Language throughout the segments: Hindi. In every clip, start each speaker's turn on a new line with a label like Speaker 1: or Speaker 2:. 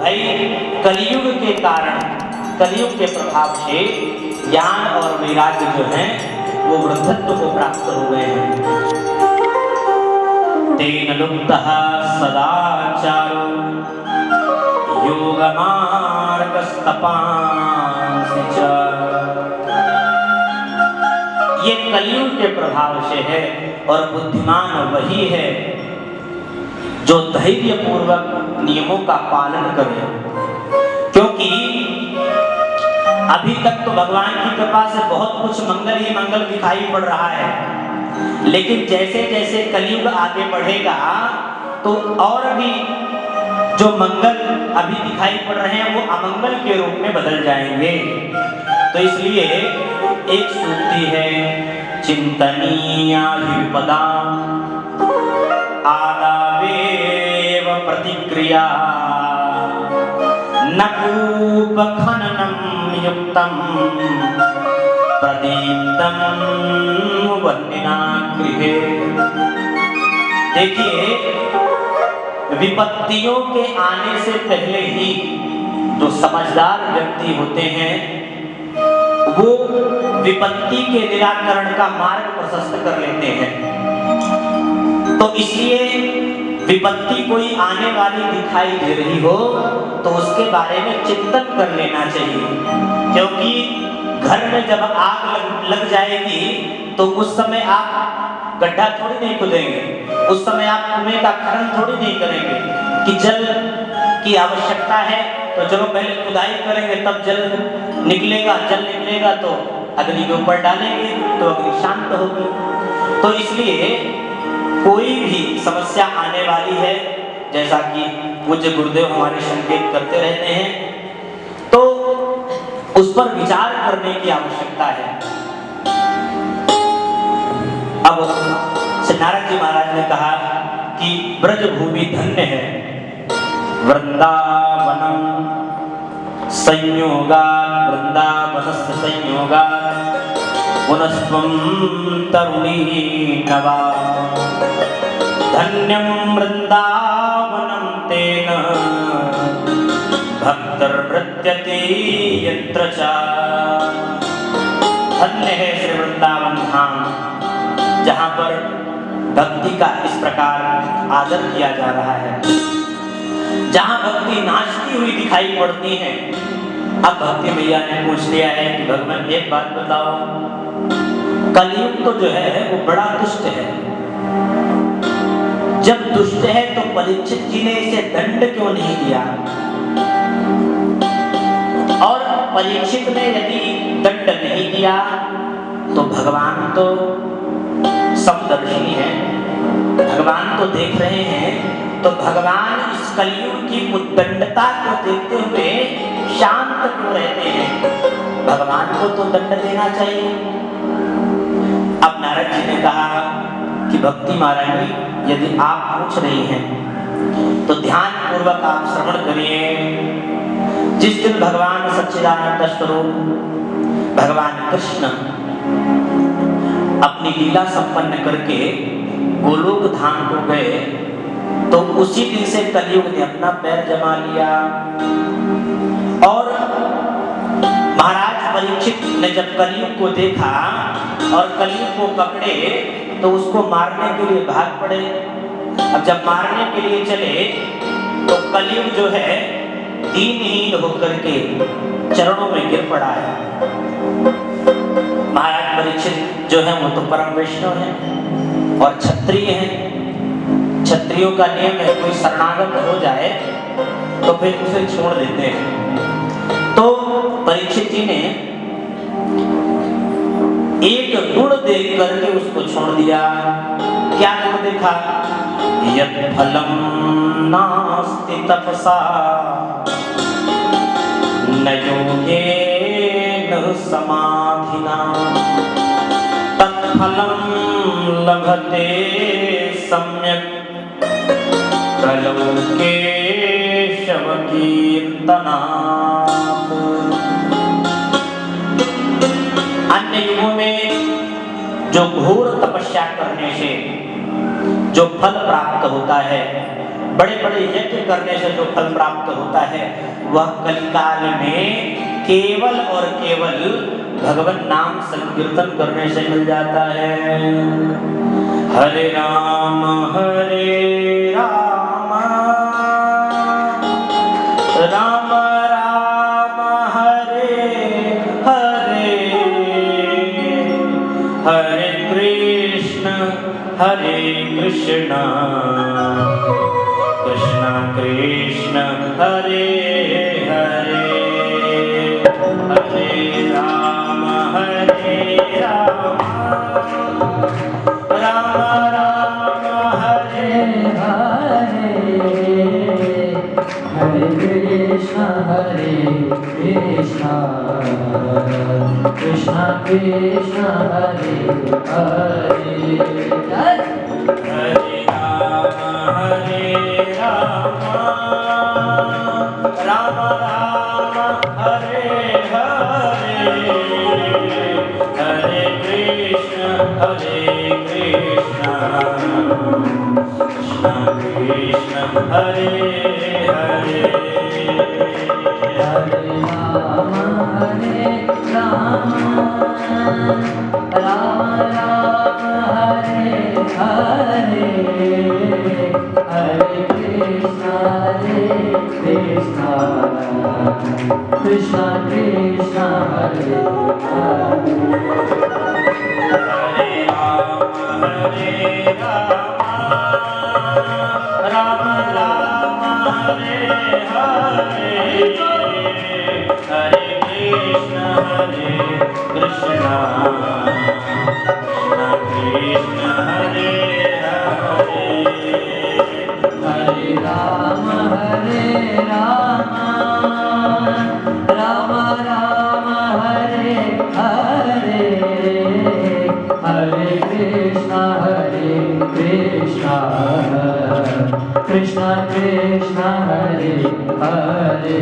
Speaker 1: भाई कलयुग के कारण, कलयुग के प्रभाव से ज्ञान और वैराग्य जो है वो वृद्धत्व को प्राप्त हो गए हैं। तेन लुप्तः सदाचारो योगमार्गस्तपांसि च। ये कलयुग के प्रभाव से है और बुद्धिमान वही है जो धैर्य पूर्वक नियमों का पालन करे। क्योंकि अभी तक तो भगवान की कृपा से बहुत कुछ मंगल ही मंगल दिखाई पड़ रहा है, लेकिन जैसे जैसे कलयुग आगे बढ़ेगा तो और भी जो मंगल अभी दिखाई पड़ रहे हैं वो अमंगल के रूप में बदल जाएंगे। तो इसलिए एक सूक्ति है, चिंतनीया विपदा आदावेव प्रतिक्रिया न कूप खननम युक्तम प्रदीप्तम वन्निना गृहे। देखिए, विपत्तियों के आने से पहले ही जो समझदार व्यक्ति होते हैं वो विपत्ति के निराकरण का मार्ग प्रशस्त कर लेते हैं। तो इसलिए विपत्ति कोई आने वाली दिखाई दे रही हो तो उसके बारे में चिंतन कर लेना चाहिए। क्योंकि घर में जब आग लग जाएगी तो उस समय आप गड्ढा थोड़ी नहीं खोदेंगे, उस समय आप कुएं का खनन थोड़ी नहीं करेंगे कि जल की आवश्यकता है तो चलो पहले खुदाई करेंगे तब जल निकलेगा, जल निकलेगा तो अग्नि के ऊपर डालेंगे तो अग्नि शांत होगी। तो इसलिए कोई भी समस्या आने वाली है, जैसा कि पूज्य गुरुदेव हमारे संकेत करते रहते हैं, तो उस पर विचार करने की आवश्यकता है। अब नारद जी महाराज ने कहा कि ब्रज भूमि धन्य है, वृंदावनम संयोगात् वृंदावनस्य संयोगात् पुनस्त्वं तरुणी नवा। धन्यं वृंदावनं तेन भक्तर्वृत्यते यत्र च। धन्य है श्री वृंदावन धाम जहाँ पर भक्ति का इस प्रकार आदर किया जा रहा है, जहाँ भक्ति नाचती हुई दिखाई पड़ती है। अब भक्ति मैया ने पूछ लिया है कि भगवान एक बात बताओ, कलयुग तो जो है वो बड़ा दुष्ट है। जब दुष्ट है तो परीक्षित जी ने इसे दंड क्यों नहीं दिया? और परीक्षित ने यदि दंड नहीं दिया तो भगवान तो समदर्शी है, भगवान तो देख रहे हैं, तो भगवान इस कलयुग की उद्दंडता को देखते हुए शांत क्यों रहते हैं? भगवान को तो दंड देना चाहिए। अब नारद जी ने कहा कि भक्ति महारानी, यदि आप पूछ रही हैं तो ध्यान पूर्वक आप श्रवण करिए। जिस दिन भगवान सच्चिदानंद स्वरूप भगवान कृष्ण अपनी लीला संपन्न करके गोलोक धाम को गए तो उसी दिन से कलयुग ने अपना पैर जमा लिया। और महाराज परीक्षित ने जब कलयुग को देखा और कलयुग को पकड़े तो उसको मारने के लिए भाग पड़े। अब जब मारने के लिए चले तो कलयुग जो है दीनहीन होकर के चरणों में गिर पड़ा है। महाराज परीक्षित जो है वो तो परम वैष्णव है और क्षत्रिय है। क्षत्रियों का नियम है कोई शरणागत हो जाए तो फिर उसे छोड़ देते हैं। तो परीक्षित जी ने एक गुण देख करके उसको छोड़ दिया। क्या गुण देखा? यत् फलम नास्ति तपसा न योगेन समाधिना तत्फलं लभते सम्यक् कलौ केशव कीर्तनात्। अन्य युगों में जो घोर तपस्या करने से जो फल प्राप्त होता है बड़े बड़े यज्ञ करने से जो फल प्राप्त होता है वह कलिकाल में केवल और केवल भगवान नाम संकीर्तन करने से मिल जाता है। हरे राम राम राम हरे हरे, हरे कृष्ण कृष्ण कृष्ण हरे हरे, हरे राम राम राम हरे हरे,
Speaker 2: हरे कृष्ण कृष्ण कृष्ण हरे हरे,
Speaker 1: हरे राम राम राम हरे हरे, हरे कृष्ण कृष्ण कृष्ण हरे हरे,
Speaker 2: हरे राम राम राम हरे हरे, हरे कृष्ण कृष्ण कृष्ण हरे हरे,
Speaker 1: हरे राम राम हरे हरे, हरे कृष्ण कृष्ण कृष्ण हरे हरे,
Speaker 2: हरे राम राम राम हरे हरे, हरे कृष्ण कृष्ण कृष्ण हरे हरे,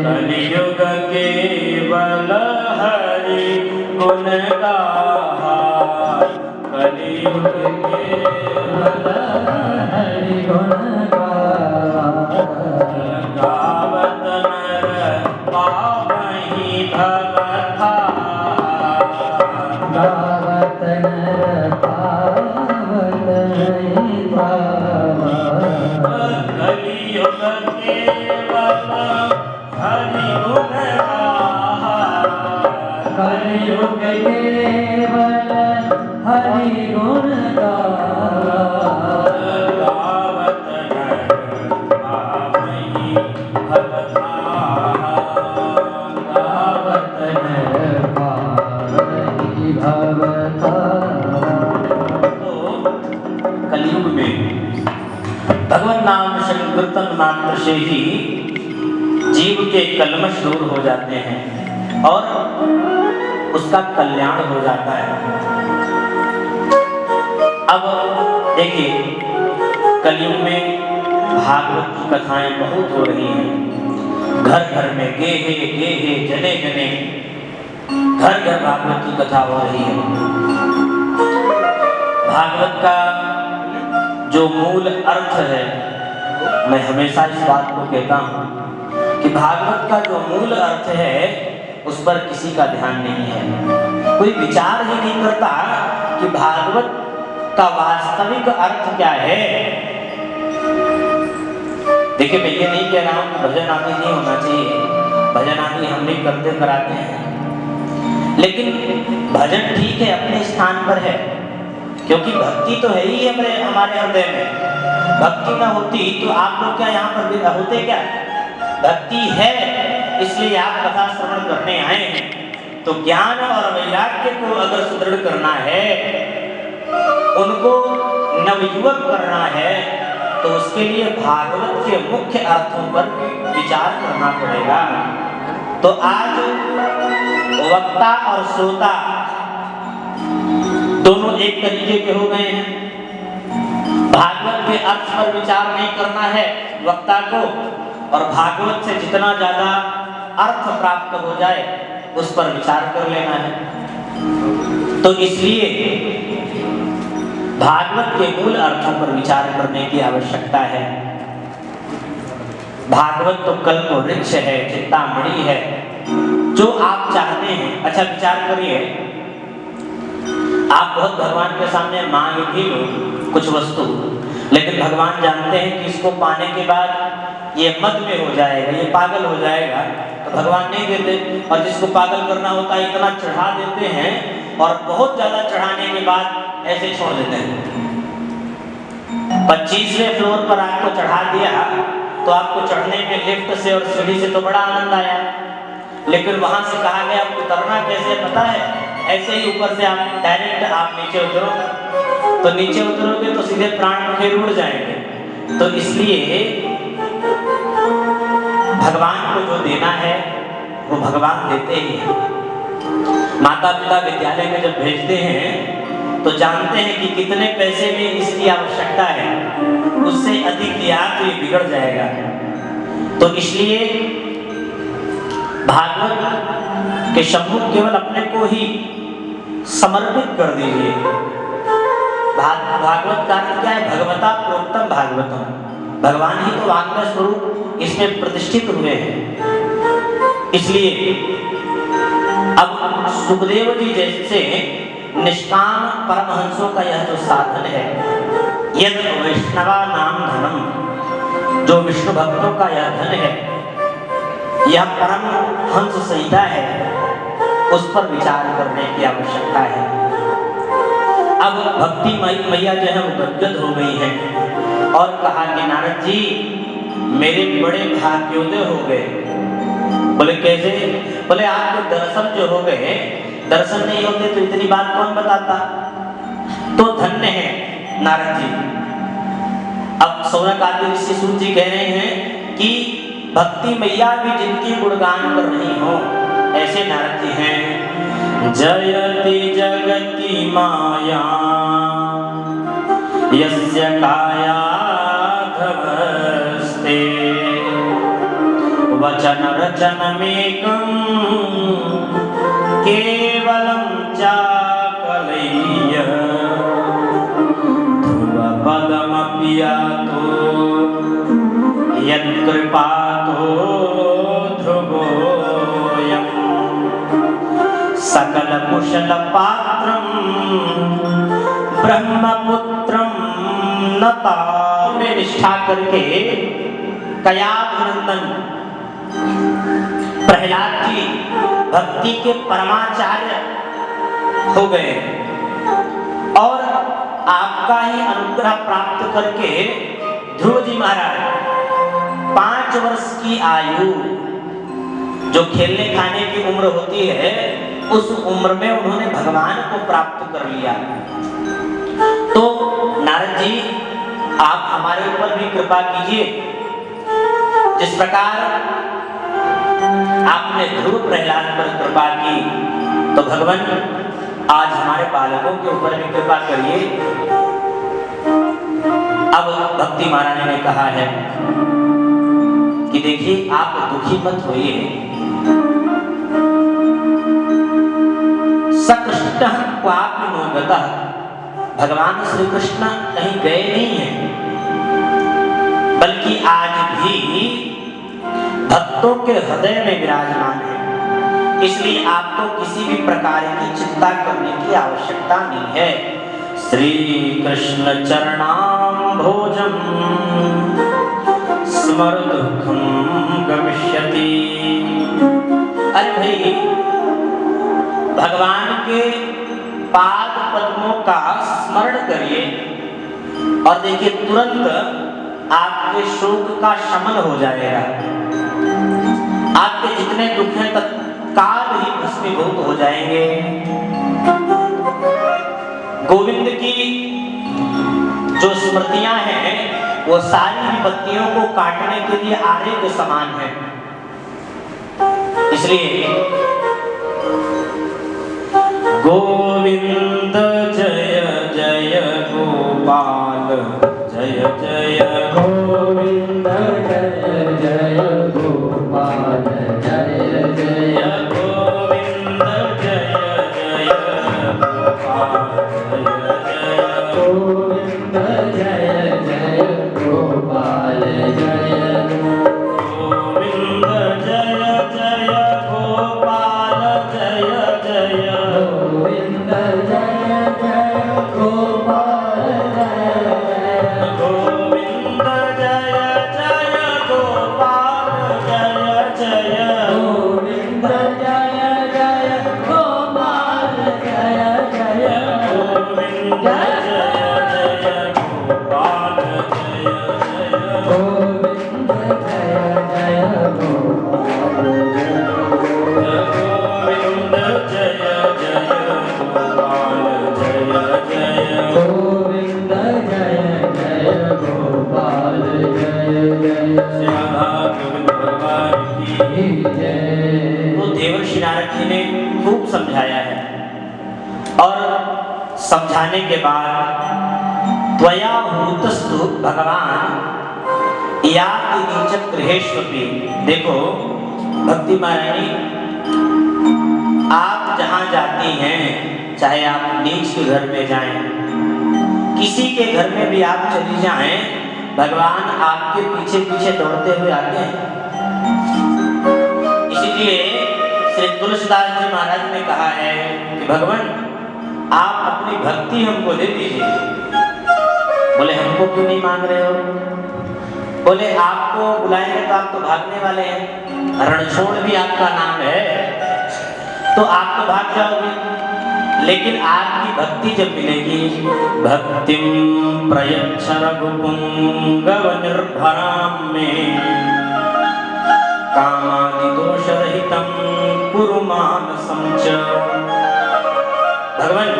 Speaker 1: कलियुग केवल हरि गुण गाहा, कलियुग केवल
Speaker 2: हरि गुण
Speaker 1: गावत नर पावहि भवथा,
Speaker 2: गावत नर पावत
Speaker 1: कलियुग केवल हरि गुण गाहा,
Speaker 2: कलियुग केवल हरि गुण
Speaker 1: गावत नर पावहि भवथा,
Speaker 2: गावत नर पावहि भवथा।
Speaker 1: तो कलयुग में भगवान नाम संकीर्तन मात्र से ही जीव के कल्मश दूर हो जाते हैं और उसका कल्याण हो जाता है। अब देखिए कलयुग में भागवत की कथाएं बहुत हो रही हैं, घर घर में गेहे गेहे जने जने घर घर भागवत की कथा हो रही है। भागवत का जो मूल अर्थ है, मैं हमेशा इस बात को कहता हूं कि भागवत का जो मूल अर्थ है उस पर किसी का ध्यान नहीं है, कोई विचार ही नहीं करता कि भागवत का वास्तविक अर्थ क्या है। देखिए मैं ये नहीं कह रहा हूं कि भजन आदि नहीं होना चाहिए, भजन आदि हम भी करते कराते हैं, लेकिन भजन ठीक है अपने स्थान पर है, क्योंकि भक्ति तो है ही हमारे हृदय में। भक्ति ना होती तो आप लोग क्या यहाँ पर होते क्या? भक्ति है इसलिए आप कथा श्रवण करने आए हैं। तो ज्ञान और वैराग्य को अगर सुदृढ़ करना है, उनको नवयुवक करना है, तो उसके लिए भागवत के मुख्य अर्थों पर विचार करना पड़ेगा। तो आज वक्ता और श्रोता दोनों एक तरीके के हो गए हैं। भागवत के अर्थ पर विचार नहीं करना है वक्ता को, और भागवत से जितना ज्यादा अर्थ प्राप्त हो जाए उस पर विचार कर लेना है। तो इसलिए भागवत के मूल अर्थों पर विचार करने की आवश्यकता है। भागवत तो कल्प वृक्ष है, चिंतामणि है, जो आप चाहते हैं। अच्छा विचार करिए, आप बहुत भगवान के सामने मांग भी लो कुछ वस्तु, लेकिन भगवान जानते हैं कि इसको पाने के बाद ये मद में हो जाएगा, ये पागल हो जाएगा, तो भगवान नहीं देते। और जिसको पागल करना होता है इतना चढ़ा देते हैं, और बहुत ज्यादा चढ़ाने के बाद ऐसे छोड़ देते हैं। 25वें फ्लोर पर आपको चढ़ा दिया तो आपको चढ़ने में लिफ्ट से और सीढ़ी से तो बड़ा आनंद आया, लेकिन वहां से कहा गया आपको उतरना कैसे पता है? ऐसे ही ऊपर से आप डायरेक्ट आप नीचे उतरो, तो नीचे उतरोगे तो सीधे प्राण पखेरु उड़ जाएंगे। तो इसलिए भगवान को जो देना है वो भगवान देते ही हैं। माता पिता विद्यालय में जब भेजते हैं तो जानते हैं कि कितने पैसे में इसकी आवश्यकता है, उससे अधिक दिया तो ये बिगड़ जाएगा। तो इसलिए भागवत के सम्मुख केवल अपने को ही समर्पित कर दीजिए। भागवत का अर्थ क्या है? भगवता प्रोक्तम भागवतम, भगवान ही तो वाग्मय स्वरूप इसमें प्रतिष्ठित हुए हैं। इसलिए अब सुखदेव जी जैसे निष्काम परमहंसों का यह जो साधन है, यद वैष्णवा नाम धनम, जो विष्णु भक्तों का यह धन है, यह परम हंस संहिता है, उस पर विचार करने की आवश्यकता है। अब भक्ति मैया जो है वो गदगद हो गई है और कहा कि नारद जी मेरे बड़े भाग्योदय हो गए। बोले कैसे? बोले आपके दर्शन जो हो गए, दर्शन नहीं होते तो इतनी बात कौन बताता? तो धन्य है नारद जी। अब सौनक आदि ऋषि सूत जी कह रहे हैं कि भक्ति मैया भी जिनकी गुणगान कर रही हो, ऐसे नारद जी हैं। जयति जगति माया यस्य काया धवस्ते वचन रचनमेकं केवलं चाकलय्य ध्रुवपदमपि यातो यत्कृपातो ध्रुवोऽयं सकलकुशलपात्रं ब्रह्मपुत्रं नता। में निष्ठा करके कयाभिनंदन प्रहलाद जी भक्ति के परमाचार्य हो गए और आपका ही अनुग्रह प्राप्त करके ध्रुव जी महाराज 5 वर्ष की आयु, जो खेलने खाने की उम्र होती है, उस उम्र में उन्होंने भगवान को प्राप्त कर लिया। तो नारद जी आप हमारे ऊपर भी कृपा कीजिए, जिस प्रकार आपने ध्रुव प्रहलाद पर कृपा की, तो भगवान आज हमारे बालकों के ऊपर भी कृपा करिए। अब भक्ति महारानी ने कहा है कि देखिए आप दुखी मत होइए, सकृष्ण क्वापि नो गतः, भगवान श्री कृष्ण कहीं गए नहीं हैं, बल्कि आज भी भक्तों के हृदय में विराजमान है। इसलिए आपको किसी भी प्रकार की चिंता करने की आवश्यकता नहीं है। श्री कृष्ण चरणाम्भोजं स्मर दुःखं गमिष्यति। अरे भाई, भगवान के पाद पद्मों का स्मरण करिए और देखिए तुरंत आपके शोक का शमन हो जाएगा। आपके जितने दुख हैं तत्काल ही भस्मीभूत हो जाएंगे। गोविंद की जो स्मृतियां हैं वो सारी विपत्तियों को काटने के लिए आरे के समान है। इसलिए गोविंद जय जय गोपाल जय जय
Speaker 2: गोविंद जय जय गोपाल जय जय
Speaker 1: गोविंद जय जय गोपाल जय जय श्री राधा गोविंद भगवान की
Speaker 2: जय।
Speaker 1: तो देवर्षि नारद जी ने खूब समझाया है और समझाने के बाद त्वया भूतस्तु भगवान याति नीचत गृहेष्वपि। देखो भक्ति महारानी, आप जहां जाती हैं, चाहे आप नीच के घर में जाएं, किसी के घर में भी आप चली जाएं, भगवान आपके पीछे पीछे दौड़ते हुए आते हैं। इसीलिए श्री तुलसीदास जी महाराज ने कहा है कि भगवान आप अपनी भक्ति हमको दे दीजिए। बोले हमको क्यों नहीं मांग रहे हो? बोले आपको बुलाएंगे तो आप तो भागने वाले हैं, रणछोड़ भी आपका नाम है, तो आप तो भाग जाओगे। लेकिन आपकी भक्ति जब मिलेगी, भक्तिम प्रयच्छ रघुपुंगव निर्भराम में कामादि दोष रहितम कुरु मानसं च। भगवान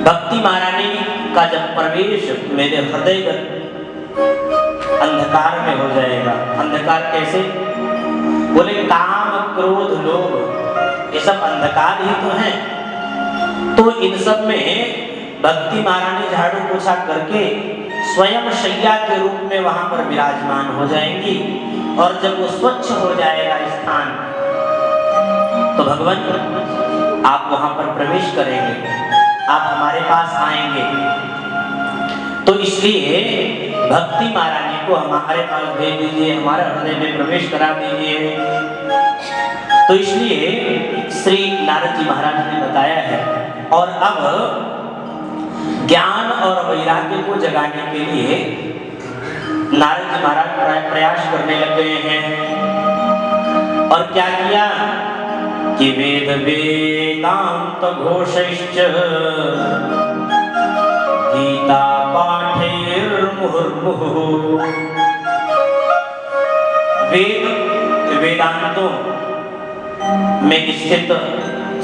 Speaker 1: भक्ति महारानी का जब प्रवेश मेरे हृदय अंधकार में हो जाएगा। अंधकार कैसे? बोले काम क्रोध लोभ ये सब अंधकार ही तो हैं। तो इन सब में भक्ति महारानी झाड़ू पोछा करके स्वयं शैया के रूप में वहां पर विराजमान हो जाएंगी। और जब वो स्वच्छ हो जाएगा स्थान, तो भगवान आप वहां पर प्रवेश करेंगे, आप हमारे पास आएंगे। तो इसलिए भक्ति महारानी को हमारे पास भेज दीजिए, हमारे हृदय में प्रवेश करा दीजिए। तो इसलिए श्री नारद जी महाराज ने बताया है। और अब ज्ञान और वैराग्य को जगाने के लिए नारद जी महाराज प्रयास करने लग गए हैं। और क्या किया कि वेद वेदांत घोषैश्च गीता पाठैर्मुहुर्मुहुः। वेद वेदांतों में स्थित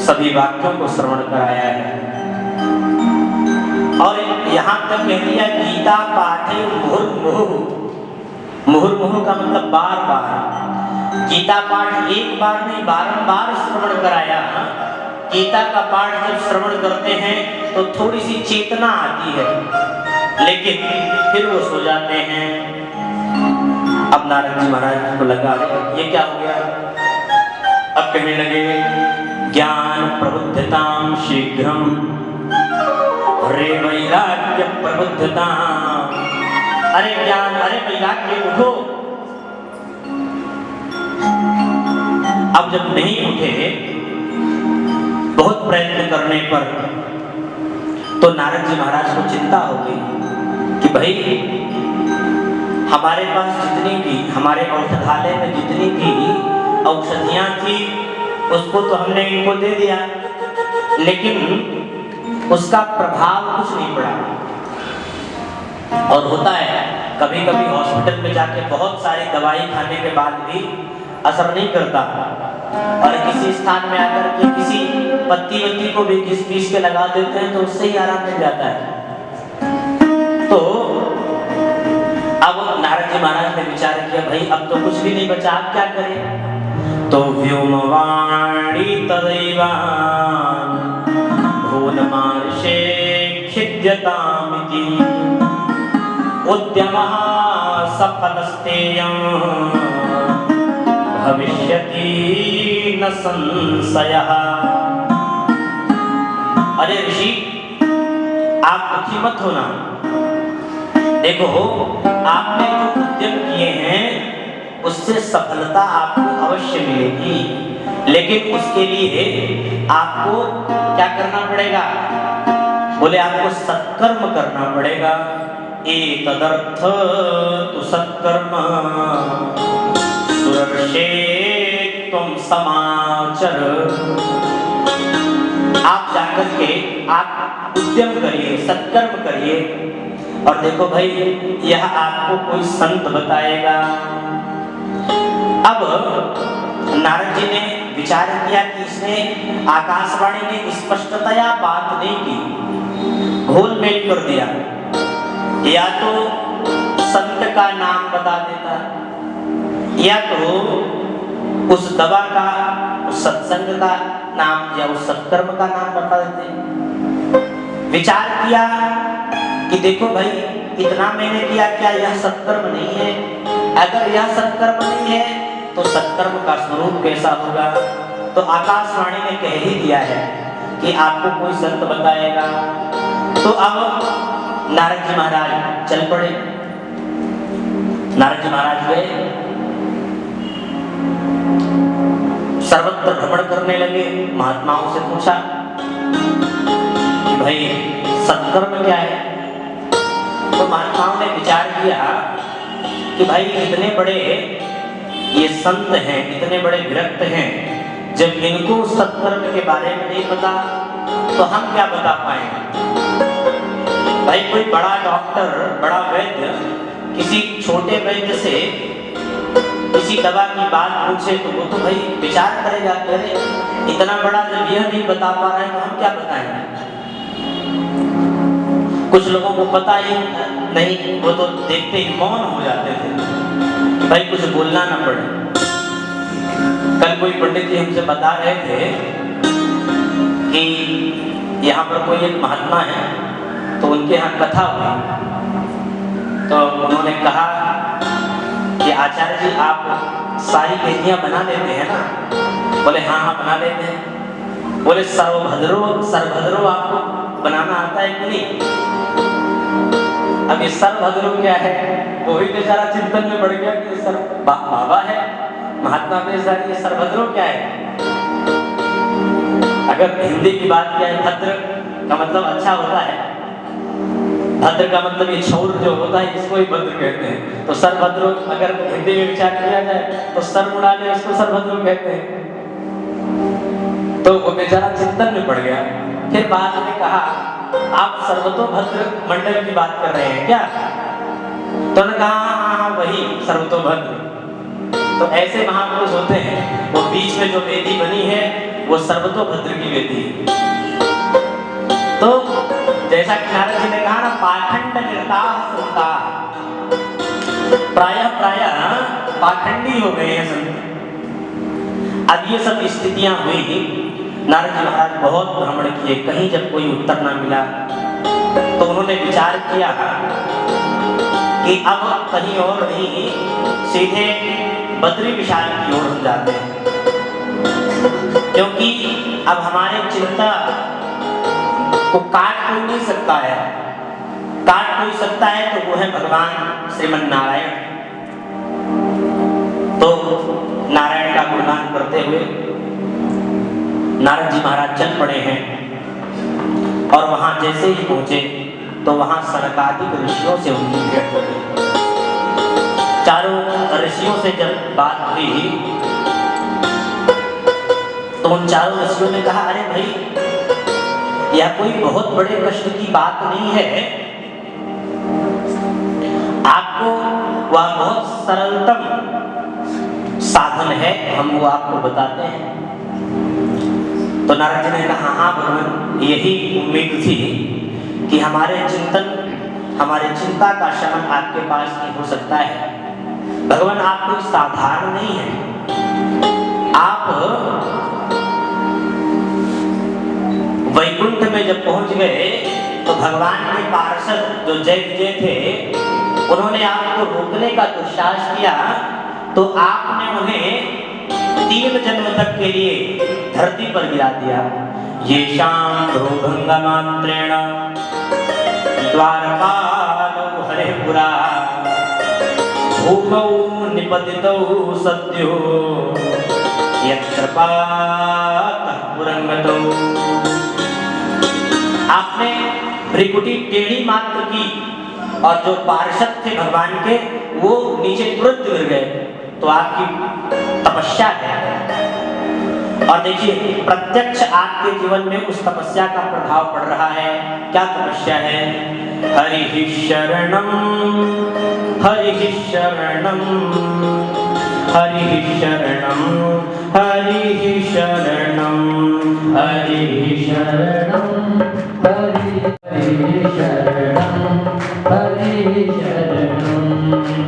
Speaker 1: सभी वाक्यों को श्रवण कराया है। और यहाँ तक कह दिया गीता पाठैर्मुहुर्मुहुः। मुहुर्मुहुः का मतलब बार बार। गीता पाठ एक बार नहीं, बारंबार श्रवण कराया। गीता का पाठ जब श्रवण करते हैं तो थोड़ी सी चेतना आती है, लेकिन फिर वो सो जाते हैं। अब नारद जी महाराज को लगा ये क्या हो गया? अब कहने लगे ज्ञान प्रबुद्धताम शीघ्रम हरे वैराग्य प्रबुद्धताम। अरे ज्ञान, अरे वैराग्य उठो। अब जब नहीं उठे, बहुत प्रयत्न करने पर, तो नारद जी महाराज को चिंता हो गई कि भाई हमारे पास जितनी भी, हमारे औषधालय में जितनी भी औषधियां थी उसको तो हमने इनको दे दिया, लेकिन उसका प्रभाव कुछ नहीं पड़ा। और होता है कभी कभी हॉस्पिटल में जाके बहुत सारी दवाई खाने के बाद भी असर नहीं करता, और किसी स्थान में आकर के किसी पत्ती वत्ती को भी घिस पीस के लगा देते हैं तो उससे ही आराम मिल जाता है। तो अब नारद जी महाराज ने विचार किया भाई अब तो कुछ भी नहीं बचा, आप क्या करें? तो व्योमवाणी तदैवान भूनमार्षे खिद्यतामिति उद्यमः सफलस्तेयं भविष्यति न संशयः। अरे ऋषि आप दुखी मत होना, देखो आपने जो उद्यम किए हैं उससे सफलता आपको अवश्य मिलेगी, लेकिन उसके लिए आपको क्या करना पड़ेगा? बोले आपको सत्कर्म करना पड़ेगा। एतदर्थ तु सत्कर्म सुरर्षे त्वं समाचर। आप जाकर के आप उद्यम करिए, सत्कर्म करिए। और देखो भाई यह आपको कोई संत बताएगा। अब नारद जी ने विचार किया कि इसने आकाशवाणी ने स्पष्टतया बात नहीं की, घोल मेल कर दिया। या तो संत का नाम नाम बता देता, या तो उस दवा का, उस सत्संग का नाम या उस सत्कर्म का नाम बता देते। विचार किया कि देखो भाई इतना मैंने किया, क्या यह सत्कर्म नहीं है? अगर यह सत्कर्म नहीं है तो सत्कर्म का स्वरूप कैसा होगा? तो आकाशवाणी ने कह ही दिया है कि आपको कोई संत बताएगा। तो अब नारद जी महाराज चल पड़े। नारद जी महाराज गए, सर्वत्र भ्रमण करने लगे, महात्माओं से पूछा कि भाई सत्कर्म क्या है? तो महात्माओं ने विचार किया कि भाई इतने बड़े ये संत हैं, इतने बड़े विरक्त हैं, जब इनको सत्कर्म के बारे में नहीं पता तो हम क्या बता पाएंगे? भाई कोई बड़ा डॉक्टर, बड़ा वैद्य किसी छोटे वैद्य से किसी दवा की बात पूछे तो वो तो भाई विचार करेगा, अरे इतना बड़ा जब यह नहीं बता पा रहे हैं तो हम क्या बताएंगे? कुछ लोगों को पता ही नहीं, वो तो देखते ही मौन हो जाते थे, भाई कुछ बोलना ना पड़े। कल कोई पंडित जी हमसे बता रहे थे कि यहाँ पर कोई एक महात्मा है, तो उनके यहाँ कथा हुई, तो उन्होंने कहा कि आचार्य जी आप सारी विधियां बना लेते हैं ना? बोले हाँ हाँ बना लेते हैं। बोले सर्वभद्रो आपको बनाना आता है कि नहीं? अब ये सर्वभद्रो क्या है? वो भी बेचारा चिंतन में पड़ गया कि सर बाबा है, महात्मा बेचारी, ये सर्वभद्रो क्या है? अगर हिंदी की बात किया है, भद्र का मतलब अच्छा होता है, भद्र का मतलब ये छोर जो होता है इसको ही भद्र कहते हैं। तो सर्वभद्रो अगर हिंदी में विचार किया जाए तो सर उड़ा ले उसको सर्वभद्रो कहते हैं। तो वो बेचारा चिंतन में पड़ गया। फिर बाद में कहा आप सर्वतोभद्र मंडल की बात कर रहे हैं क्या? तो उन्होंने कहा हाँ वही सर्वतोभद्र। तो ऐसे महापुरुष होते हैं, वो बीच में जो वेदी बनी है वो सर्वतोभद्र की वेदी है। तो जैसा कि नारद जी ने कहा ना, पाखंड निर्ताह संताः, प्रायः पाखंडी हो गए हैं संत। अब ये सब स्थितियां हुई, नारद जी महाराज बहुत भ्रमण किए, कहीं जब कोई उत्तर ना मिला तो उन्होंने विचार किया कि अब कहीं और नहीं, सीधे बद्री विशाल की ओर हम जाते हैं, क्योंकि अब हमारे चिंता को काट कोई नहीं सकता है। काट कोई सकता है तो वो है भगवान श्रीमन नारायण। तो नारायण का गुणगान करते हुए नारद जी महाराज चल पड़े हैं, और वहां जैसे ही पहुंचे तो वहां सनकादिक ऋषियों से उनकी भेंट हो गई। चारों ऋषियों से जब बात हुई तो उन चारों ऋषियों ने कहा अरे भाई यह कोई बहुत बड़े कष्ट की बात नहीं है, आपको वह बहुत सरलतम साधन है, हम वो आपको बताते हैं। तो नारद जी ने कहा हाँ भगवान, यही उम्मीद थी कि हमारे चिंता का शमन आपके पास नहीं हो सकता है। भगवान आप कोई साधारण नहीं है, आप वैकुंठ में जब पहुंच गए तो भगवान के पार्षद जो जय विजय थे उन्होंने आपको रोकने का दुस्साहस किया, तो आपने उन्हें 3 जन्म तक के लिए धरती पर गिरा दिया। ये शाम भ्रूभंग मात्रेण द्वारपालो हरिपुरा भूमौ निपतितौ सद्यो यत्र पातः पुरंगतौ। आपने भ्रिकुटी टेढ़ी मात्र की और जो पार्षद थे भगवान के वो नीचे तुरंत गिर गए, तो आपकी तपस्या है। और देखिए प्रत्यक्ष आपके जीवन में उस तपस्या का प्रभाव पड़ रहा है। क्या तपस्या है? हरि शरणम हरि शरणम हरि शरणम हरि शरणम हरि शरणम हरि शरणम हरि शरणम।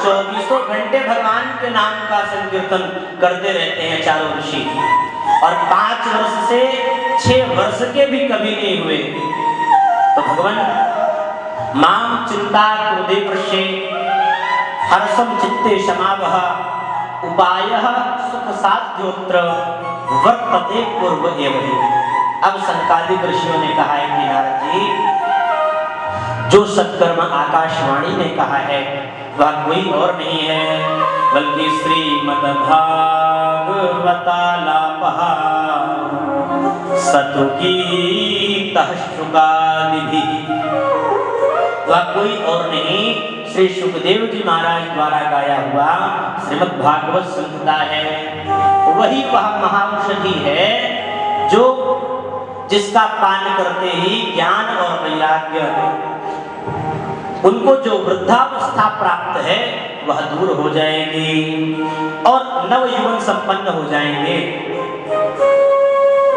Speaker 1: 24 घंटे भगवान के नाम का संकीर्तन करते रहते हैं चारों ऋषि, और 5 वर्ष से 6 वर्ष के भी कभी नहीं हुए। तो भगवान माम चिंता क्रोधे प्रश्ये हर्षम चित्ते समावह उपायः सुख साध्योत्र वर्तते पूर्व एव हि। अब संकादिक ऋषियों ने कहा है कि नारद जी, जो सत्कर्म आकाशवाणी ने कहा है वह कोई और नहीं है बल्कि श्रीमद् भागवतालापः सतुगीतः शुकादिभिः। वह कोई और नहीं श्री सुखदेव जी महाराज द्वारा गाया हुआ श्रीमद् भागवत संहिता है। वही वह महाऔषधि है जो जिसका पान करते ही ज्ञान और वैराग्य, उनको जो वृद्धावस्था प्राप्त है वह दूर हो जाएगी और नव यौवन संपन्न हो जाएंगे।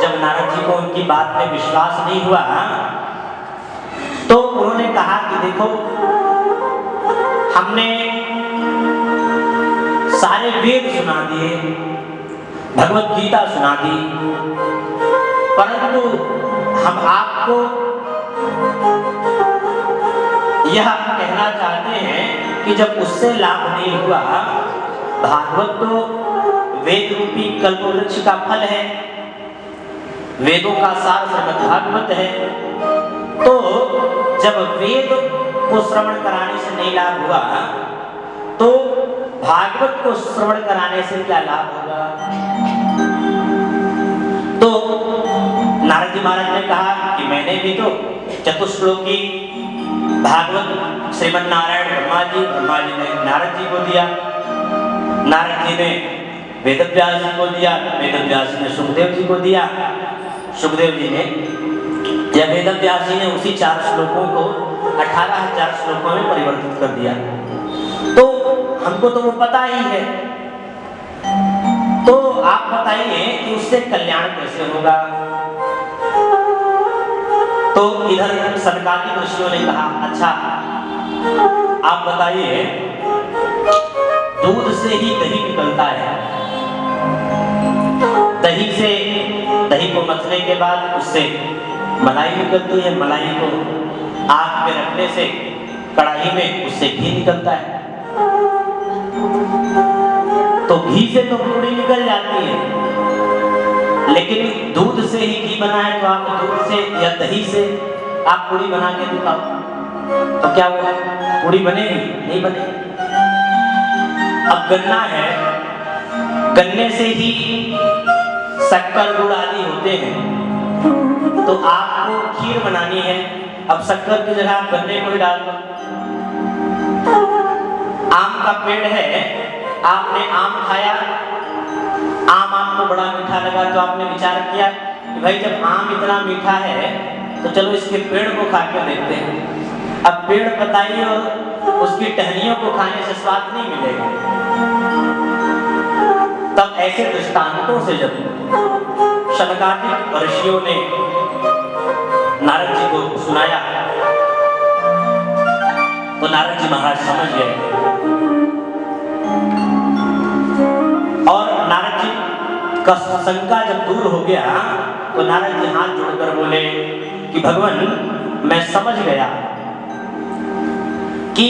Speaker 1: जब नारद जी को उनकी बात में विश्वास नहीं हुआ तो उन्होंने कहा कि देखो, हमने सारे वेद सुना दिए, भगवत गीता सुना दी, परंतु हम आपको यह कहना चाहते हैं कि जब उससे लाभ नहीं हुआ, भागवत तो वेद रूपी कल्पवृक्ष का फल है, वेदों का सार श्रीमद् भागवत है, तो जब वेद को श्रवण कराने से नहीं लाभ हुआ तो भागवत को श्रवण कराने से क्या लाभ होगा। तो नारद जी महाराज ने कहा कि मैंने भी तो चतुश्लोकी भागवत श्रीमद् नारायण ब्रह्मा जी ने नारद जी को दिया, नारद जी ने वेदव्यास जी को दिया, वेदव्यास जी ने सुखदेव जी को दिया, सुखदेव जी ने या वेदव्यास जी ने उसी 4 श्लोकों को 18,000 श्लोकों में परिवर्तित कर दिया। तो हमको तो वो पता ही है, तो आप बताइए कि उससे कल्याण कैसे होगा। तो इधर सनकादिक ऋषियों ने कहा, अच्छा आप बताइए, दूध से ही दही निकलता है, दही को मथने के बाद उससे मलाई निकलती है, मलाई को आग में रखने से कढ़ाई में उससे घी निकलता है, तो घी से तो पूड़ी निकल जाती है, लेकिन दूध से ही घी बना है, तो आप दूध से या दही से आप पूड़ी बना के दिखाओ, तो क्या वो पूड़ी बनेगी? नहीं बनेगी। अब गन्ना है, गन्ने से ही शक्कर गुड़ आदि होते हैं, तो आपको खीर बनानी है, अब शक्कर की जगह आप गन्ने को ही डाल दो। आम का पेड़ है, आपने आम खाया, आम आपको बड़ा मीठा लगा, तो आपने विचार किया कि भाई जब आम इतना मीठा है तो चलो इसके पेड़ को खा के देखते हैं। अब पेड़ पताई और उसकी टहनियों को खाने से स्वाद नहीं मिलेगा। तब ऐसे दृष्टांतों से जब सनकादिक ऋषियों ने नारद जी को सुनाया तो नारद जी महाराज समझ गए, और नारद जी का शंका जब दूर हो गया तो नारद जी हाथ जोड़कर बोले कि भगवान, मैं समझ गया कि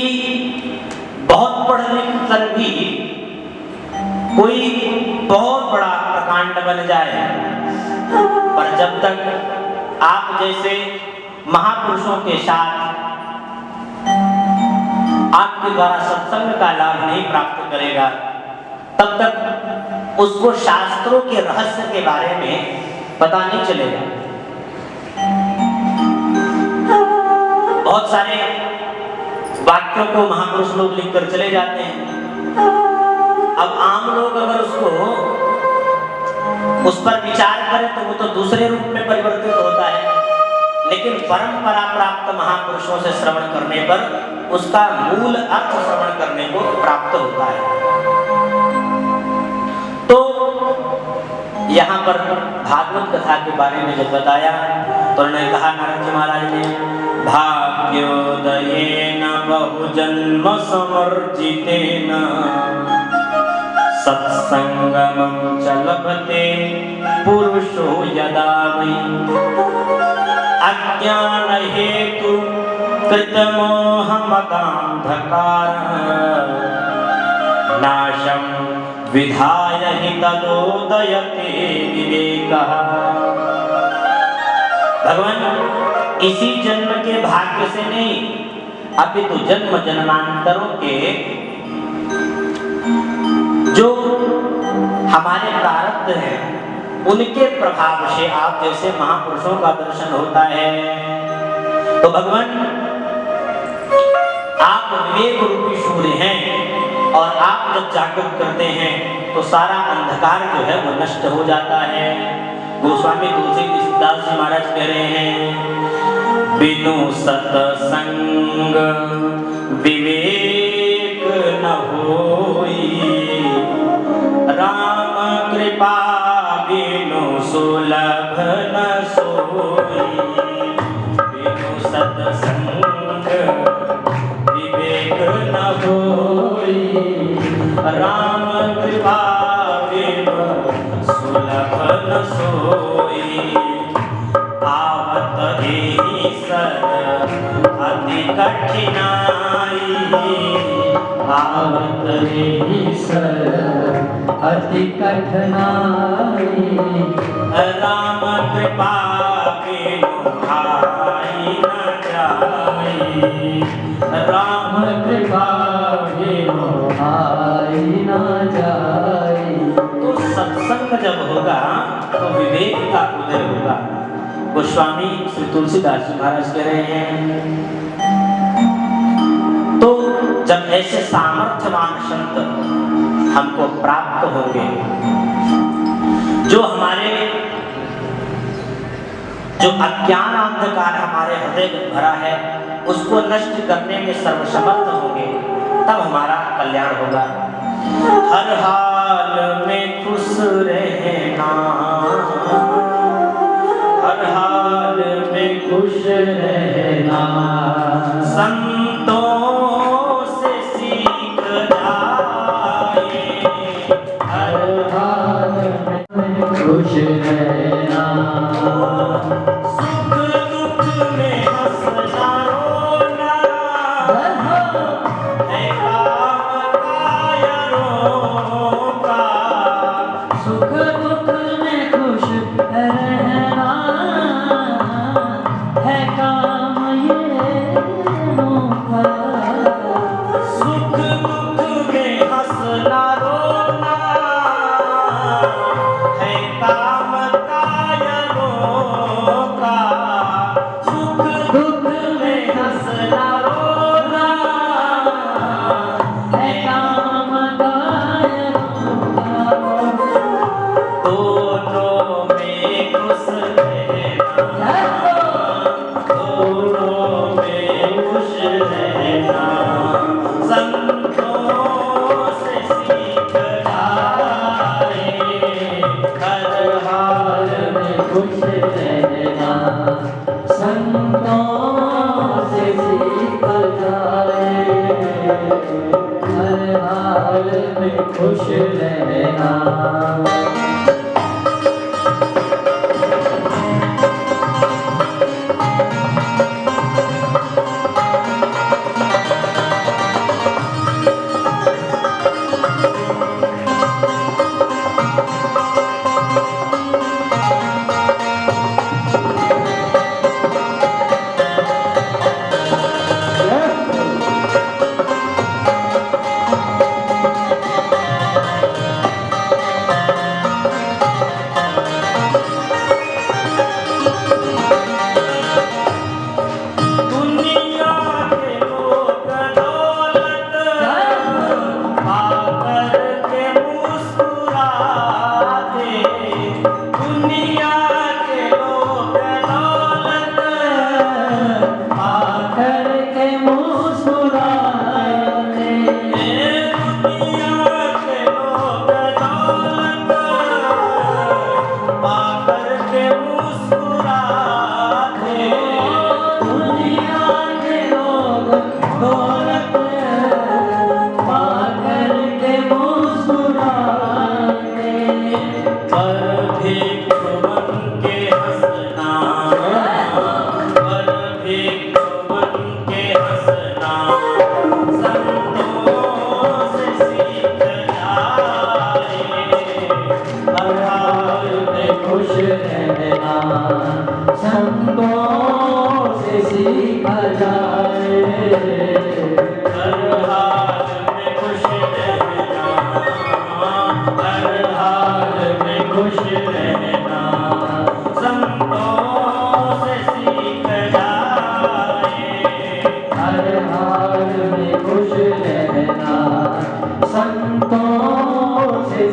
Speaker 1: बहुत पढ़ लिख कर भी कोई बहुत बड़ा प्रकांड बन जाए, पर जब तक आप जैसे महापुरुषों के साथ आपके द्वारा सत्संग का लाभ नहीं प्राप्त करेगा, तब तक उसको शास्त्रों के रहस्य के बारे में पता नहीं चलेगा। बहुत सारे वाक्यों को महापुरुष लोग लिखकर चले जाते हैं, अब आम लोग अगर उस पर विचार करें तो वो तो दूसरे रूप में परिवर्तित होता है, लेकिन परंपरा प्राप्त महापुरुषों से श्रवण करने पर उसका मूल अर्थ श्रवण करने को प्राप्त होता है। तो यहाँ पर भागवत कथा के बारे में जब बताया तो उन्होंने कहा, नारद जी महाराज ने, भाग्योदयेन बहुजन्म समर्जितेन सत्संगमं च लभते पुरुषो यदा वै अज्ञान हेतु कृतमोहमदान्धकार नाशं विधाय हि तदोदयते विवेकः। भगवान इसी जन्म के भाग्य से नहीं, अपितु जन्म जन्मांतरों के जो हमारे प्रारब्ध हैं उनके प्रभाव से आप जैसे महापुरुषों का दर्शन होता है। तो भगवान आप विवेक रूपी सूर्य हैं और आप जब जागृत करते हैं तो सारा अंधकार जो है वो नष्ट हो जाता है। गोस्वामी तुलसीदास जी महाराज कह रहे हैं, बिनु सतसंग विवेक न होई राम कृपा बिनु सुलभ न सोई। बिनु सतसंग विवेक न होई राम कृपा बिनु सुलभ न सोई। आवत एहि सर अति कठिनाई
Speaker 2: आवत एहि सर अति कठिनाई
Speaker 1: राम कृपा बिनु भाई न जाई राम
Speaker 2: कृपा बिनु भाई न जाई।
Speaker 1: तो सत्संग जब होगा तो विवेक का उदय होगा। गोस्वामी श्री तुलसीदास जी महाराज कह रहे हैं, तो जब ऐसे सामर्थ्यवान संत हमको प्राप्त होंगे, जो हमारे जो अज्ञान अंधकार हमारे हृदय में भरा है उसको नष्ट करने में सर्वसमर्थ होंगे, तब हमारा कल्याण होगा। हर हाल में खुश रहना, हर हाल में खुश रहना संतों से सीख जाए। हर
Speaker 2: हाल में खुश रहना
Speaker 1: सुख दुख में हंसना रोना है काम कायरों का।
Speaker 2: सुख दुख में खुश रहना है काम ये का।
Speaker 1: सुख दुख में हंसना रोना है काम कायरों का। सुख दुख में हंसना रोना
Speaker 2: है काम कायरों का।
Speaker 1: दोनों में खुश रहना, दोनों में खुश रहना संतों से सीख जाए। हर हाल में
Speaker 2: खुश रहना संतों से सीख जाए। हर हाल में खुश रहना।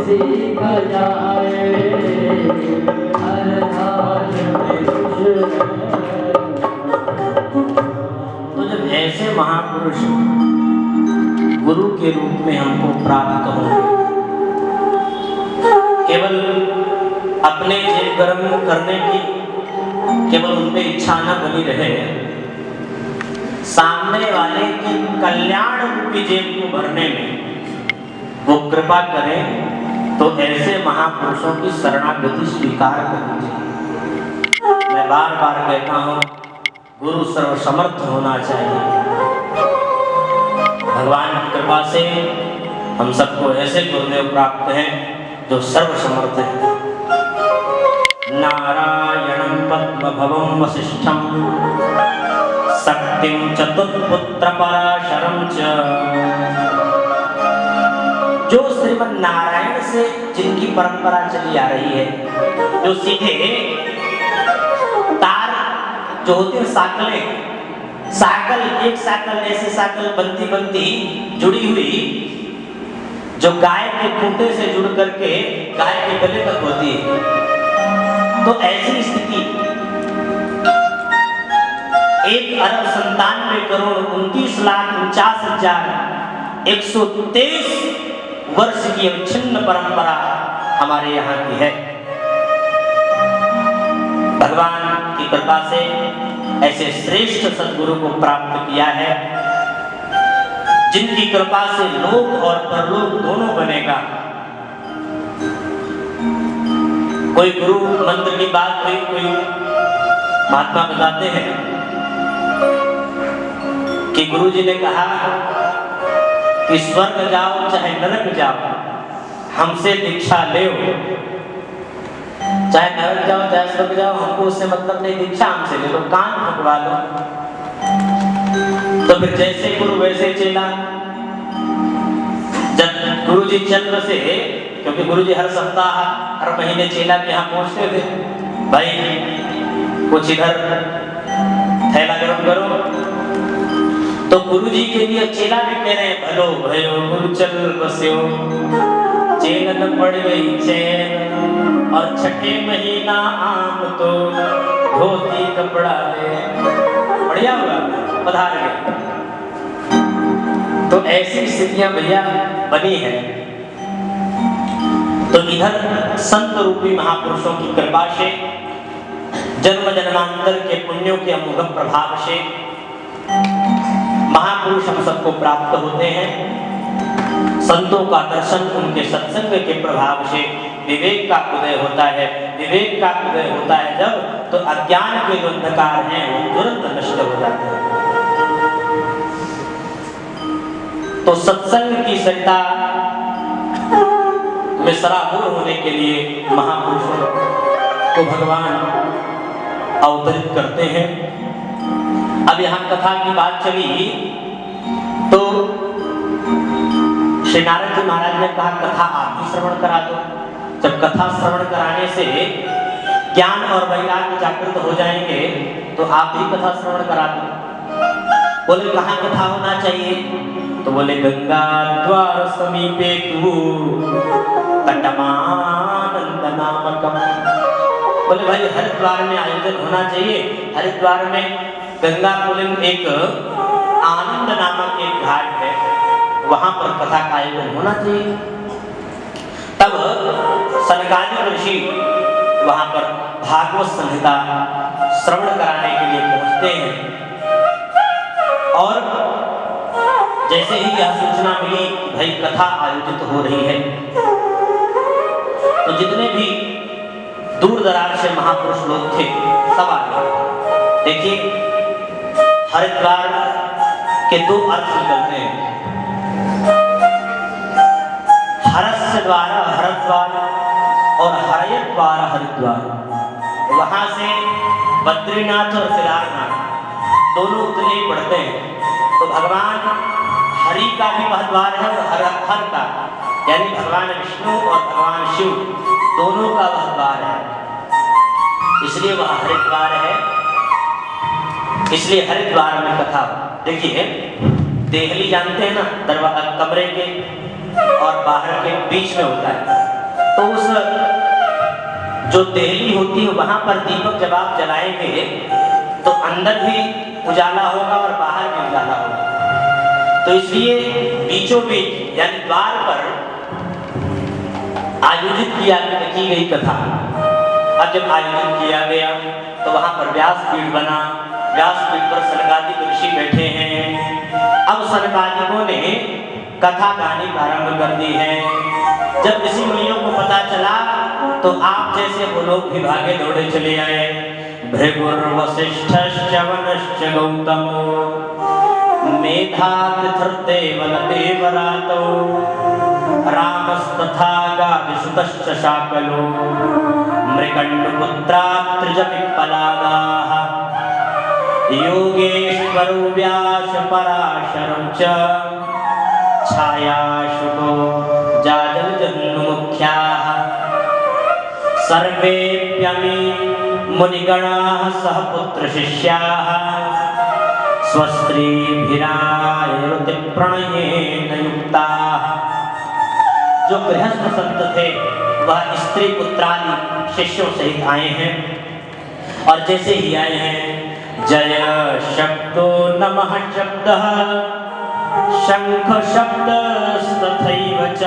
Speaker 2: सीख जाए, हर हाल में खुश रहना।
Speaker 1: तो जब ऐसे महापुरुष गुरु के रूप में हमको प्राप्त होंगे, केवल अपने जेब गर्म करने की केवल उनपे इच्छा न बनी रहे, सामने वाले के कल्याण रूपी जेब को भरने में वो कृपा करें, तो ऐसे महापुरुषों की शरणागति स्वीकार करनी चाहिए। मैं बार बार कहता हूँ, गुरु सर्वसमर्थ होना चाहिए। भगवान की कृपा से हम सबको ऐसे गुरुदेव प्राप्त हैं जो सर्वसमर्थ है। नारायणं पद्मभवं वसिष्ठं शक्तिं चतुर्पुत्र पराशरं च। जो श्रीमन नारायण से जिनकी परंपरा चली आ रही है, जो सीधे तार जो होते हैं साकल एक साकल ऐसे साकल बनती बनती जुड़ी हुई, जो गाय के खूंटे से जुड़ करके गाय के गले तक होती है। तो ऐसी स्थिति 1,97,49,49,123 वर्ष की अविच्छिन्न परंपरा हमारे यहाँ की है। भगवान की कृपा से ऐसे श्रेष्ठ सद्गुरु को प्राप्त किया है, जिनकी कृपा से लोक और परलोक दोनों बनेगा। कोई गुरु मंत्र की बात हुई, कोई महात्मा बताते हैं कि गुरु जी ने कहा कि स्वर्ग जाओ चाहे नरक जाओ, हमसे दीक्षा ले। चाहे नरक जाओ चाहे स्वर्ग जाओ, हमको उससे मतलब नहीं, दीक्षा हमसे ले लो, कान फुकवा लो। तो फिर जैसे गुरु वैसे चेला। जब गुरु जी चल बसे, क्योंकि गुरु जी हर सप्ताह हर महीने चेला के यहाँ पहुंचते थे, भाई कुछ इधर थैला गरम करो। तो गुरु जी के लिए चेला भी कह रहे हैं, भलो भयो गुरु चल बस्यो, चेलन पड़ गई चैन, और छठे महीना आम तो धोती कपड़ा ले। बढ़िया हुआ, पधार गए। तो ऐसी स्थितियां भैया बनी है। तो इधर संत रूपी महापुरुषों की कृपा से, जन्म जन्मांतर के पुण्यों के अमोघ प्रभाव से महापुरुष हम सबको प्राप्त होते हैं। संतों का दर्शन, उनके सत्संग के प्रभाव से विवेक का उदय होता है। विवेक का उदय होता है जब, तो अज्ञान के जो अंधकार हैं वो तुरंत नष्ट हो जाते हैं। तो सत्संग की सरिता में सराबोर होने के लिए महापुरुषों को भगवान अवतरित करते हैं। अब यहाँ कथा की बात चली, तो श्री नारद जी महाराज ने कहा कथा आप ही श्रवण करा दो। जब कथा श्रवण कराने से ज्ञान और वैराग्य जागृत हो जाएंगे, तो आप ही कथा श्रवण करा दो। बोले कहाँ कथा होना चाहिए? तो बोले गंगा द्वार समीपे तू तटमानंद नामकम। बोले भाई हरिद्वार में आयोजन होना चाहिए। हरिद्वार में गंगा पुलिंग एक आनंद नामक एक घाट है, वहां पर कथा का आयोजन होना चाहिए। तब सनकादिक ऋषि वहां पर भागवत संहिता श्रवण कराने के लिए पहुंचते हैं। और जैसे ही यह सूचना मिली कि भाई कथा आयोजित हो रही है, तो जितने भी दूर दराज से महापुरुष लोग थे सब आ गए। देखिए हरिद्वार के दो अर्थ निकलते हैं, हरस्य द्वार हरिद्वार और हरयद्वार हरिद्वार। वहां से बद्रीनाथ और केदारनाथ दोनों उतने पड़ते हैं। तो भगवान हरि का भी वह द्वार है और हर का, यानी भगवान विष्णु और भगवान शिव दोनों का वह द्वार है, इसलिए वह हरिद्वार है। इसलिए हरिद्वार में कथा। देखिए देहली जानते हैं ना, दरवाजा कमरे के और बाहर के बीच में होता है। तो उस जो देहली होती है वहां पर दीपक जब आप जलाएंगे तो अंदर भी उजाला होगा और बाहर भी उजाला होगा। तो इसलिए बीचों बीच यानी द्वार पर आयोजित की गई कथा। अब जब आयोजित किया गया तो वहां पर व्यासपीठ बना। व्यासपीठ पर सनकादिक ऋषि बैठे हैं। अब सनकादिकों ने कथा गानी प्रारंभ कर दी है। जब ऋषि मुनियों को पता चला तो आप जैसे वो लोग भी भागे दौड़े चले आए। भृगुर्वसिष्ठश्च वनश्च गौतमो मेधातिथिर्देवलदेवरातो रामस्तथा गाविसुतश्च शाकलो मृकण्डपुत्रात्रिजपिप्पलादाः योगेश्वरो व्यासपराशरौ च छायाशुको जाजलजह्नुमुख्याः सर्वेऽप्यमी मुनिगणाः सह पुत्रशिष्याः स्वस्त्रीभिरायरुतिप्रणयेन युक्ताः। जो गृहस्थ संत थे वह स्त्री पुत्रादि शिष्यों सहित आए हैं और जैसे ही आए हैं जय शब्दो नमः शब्दः शंख शब्दस्तथैव च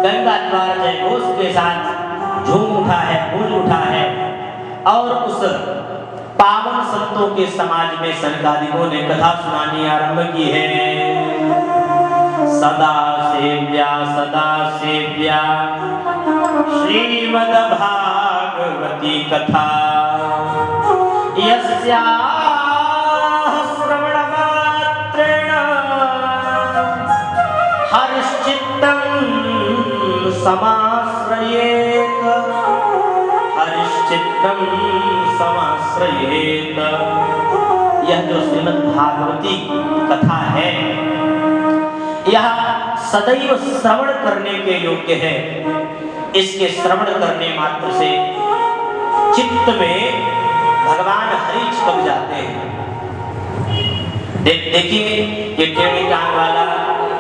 Speaker 1: गंगा द्वार जय घोष के साथ झूम उठा है, गूंज उठा है। और उस पावन संतों के समाज में सनकादिकों ने कथा सुनानी आरंभ की है। सदा सेव्या श्रीमद्भागवती कथा यस्याः श्रवणमात्रेण हरिश्चित्तं समाश्रयेत हरिश्चित्तं समाश्रयेत। यह जो श्रीमद्भागवती कथा है यह सदैव श्रवण करने के योग्य है। इसके श्रवण करने मात्र से चित्त में भगवान हरि चिपक जाते हैं। देखिए ये टेढ़ी टांग वाला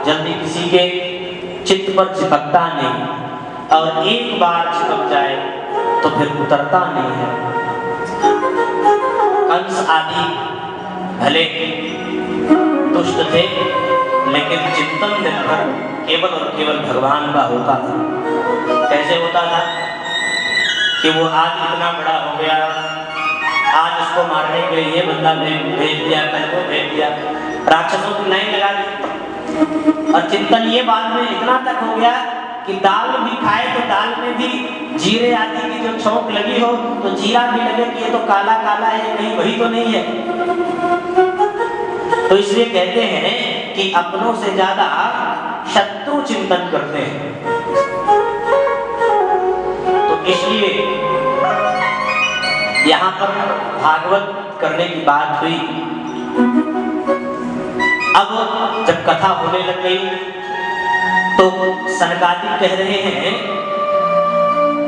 Speaker 1: जल्दी किसी के चित्त पर चिपकता नहीं और एक बार चिपक जाए तो फिर उतरता नहीं है। कंस आदि भले दुष्ट थे लेकिन चिंतन निर्भर केवल और केवल भगवान का होता था। कैसे होता था कि वो आज इतना बड़ा हो गया, आज उसको मारने के लिए ये बंदा भेज दिया, कल को भेज दिया, राक्षसों की लाइन लगा दी। और चिंतन ये बाद में इतना तक हो गया कि दाल भी खाए तो दाल में भी जीरे आदि की जो छौंक लगी हो तो जीरा भी लगे कि ये तो काला काला है, कहीं वही तो नहीं है। तो इसलिए कहते हैं कि अपनों से ज्यादा शत्रु चिंतन करते हैं। तो इसलिए यहाँ पर भागवत करने की बात हुई। अब जब कथा होने लग गई तो सनकादिक कह रहे हैं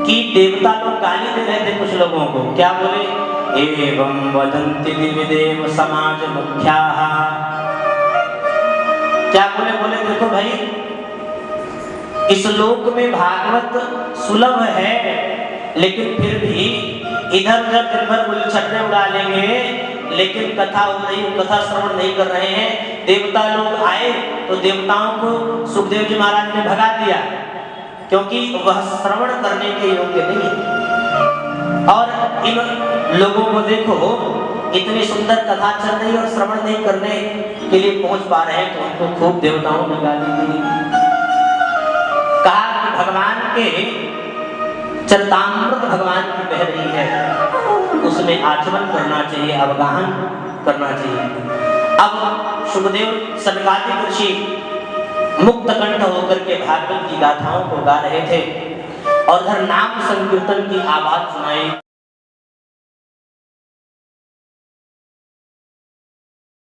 Speaker 1: कि देवता लोग गाली दे रहे थे कुछ लोगों को। क्या बोले? एवं वदन्ति दिविदेव समाज मुख्याः। क्या बोले? बोले देखो भाई, इस लोक में भागवत सुलभ है लेकिन फिर भी इधर उधर दिन भर छटने उड़ा लेंगे, लेकिन कथा हो रही, कथा श्रवण नहीं कर रहे हैं। देवता लोग आए तो देवताओं को सुखदेव जी महाराज ने भगा दिया क्योंकि वह श्रवण करने के योग्य नहीं है। और इन लोगों को देखो इतनी सुंदर कथा चल रही और श्रवण नहीं करने के लिए पहुंच पा रहे हैं तो उनको खूब देवताओं ने गाली दी। कहा कि भगवान के चरितामृत भगवान की बह रही है, उसमें आचमन करना चाहिए, अवगाहन करना चाहिए। अब सुखदेव सनकादिक ऋषि मुक्त कंठ होकर के भागवत की गाथाओं को गा रहे थे और उधर नाम संकीर्तन की आवाज सुनाई।